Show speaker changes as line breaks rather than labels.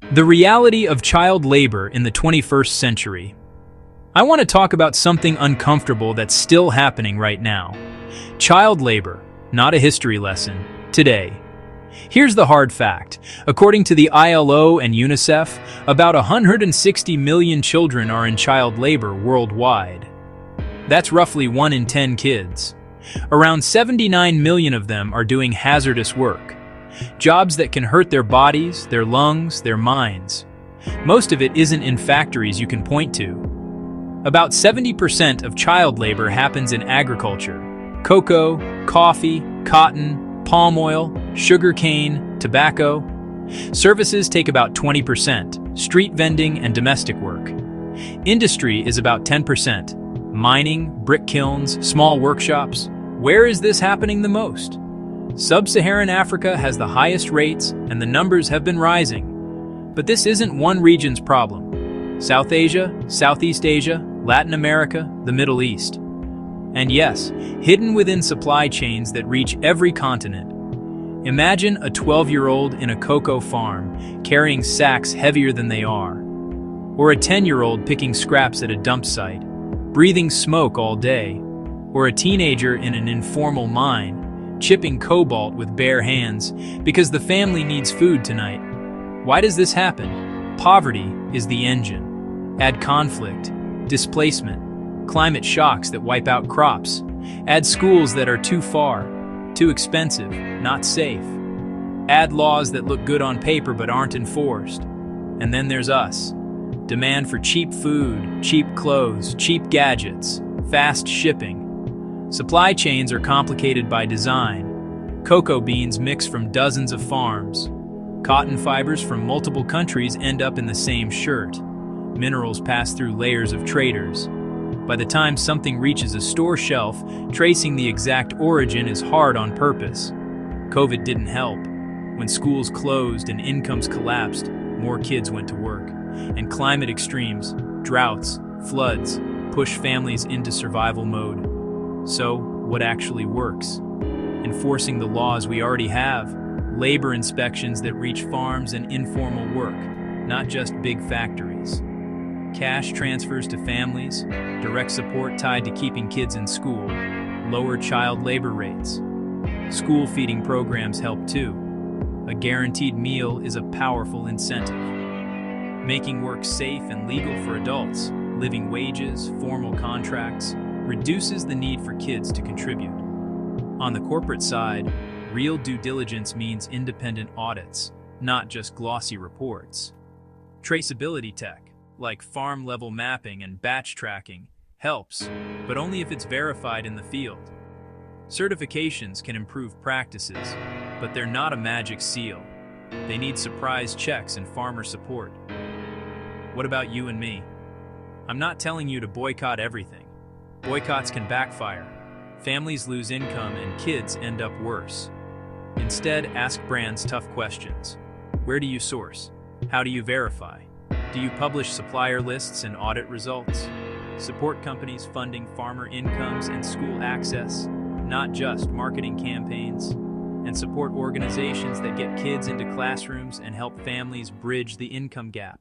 The reality of child labor in the 21st century. I want to talk about something uncomfortable that's still happening right now. Child labor, not a history lesson, today. Here's the hard fact. According to the ILO and UNICEF, about 160 million children are in child labor worldwide. That's roughly 1 in 10 kids. Around 79 million of them are doing hazardous work. Jobs that can hurt their bodies, their lungs, their minds. Most of it isn't in factories you can point to. About 70% of child labor happens in agriculture. Cocoa, coffee, cotton, palm oil, sugar cane, tobacco. Services take about 20%, street vending and domestic work. Industry is about 10%. Mining, brick kilns, small workshops. Where is this happening the most? Sub-Saharan Africa has the highest rates, and the numbers have been rising. But this isn't one region's problem. South Asia, Southeast Asia, Latin America, the Middle East. And yes, hidden within supply chains that reach every continent. Imagine a 12-year-old in a cocoa farm carrying sacks heavier than they are. Or a 10-year-old picking scraps at a dump site, breathing smoke all day. Or a teenager in an informal mine, chipping cobalt with bare hands because the family needs food tonight. Why does this happen? Poverty is the engine. Add conflict, displacement, climate shocks that wipe out crops. Add schools that are too far, too expensive, not safe. Add laws that look good on paper but aren't enforced. And then there's us. Demand for cheap food, cheap clothes, cheap gadgets, fast shipping. Supply chains are complicated by design. Cocoa beans mix from dozens of farms. Cotton fibers from multiple countries end up in the same shirt. Minerals pass through layers of traders. By the time something reaches a store shelf, tracing the exact origin is hard on purpose. COVID didn't help. When schools closed and incomes collapsed, more kids went to work. And climate extremes, droughts, floods, push families into survival mode. So, what actually works? Enforcing the laws we already have, labor inspections that reach farms and informal work, not just big factories. Cash transfers to families, direct support tied to keeping kids in school, lower child labor rates. School feeding programs help too. A guaranteed meal is a powerful incentive. Making work safe and legal for adults, living wages, formal contracts, reduces the need for kids to contribute. On the corporate side, real due diligence means independent audits, not just glossy reports. Traceability tech, like farm-level mapping and batch tracking, helps, but only if it's verified in the field. Certifications can improve practices, but they're not a magic seal. They need surprise checks and farmer support. What about you and me? I'm not telling you to boycott everything. Boycotts can backfire. Families lose income and kids end up worse. Instead, ask brands tough questions. Where do you source? How do you verify? Do you publish supplier lists and audit results? Support companies funding farmer incomes and school access, not just marketing campaigns. And support organizations that get kids into classrooms and help families bridge the income gap.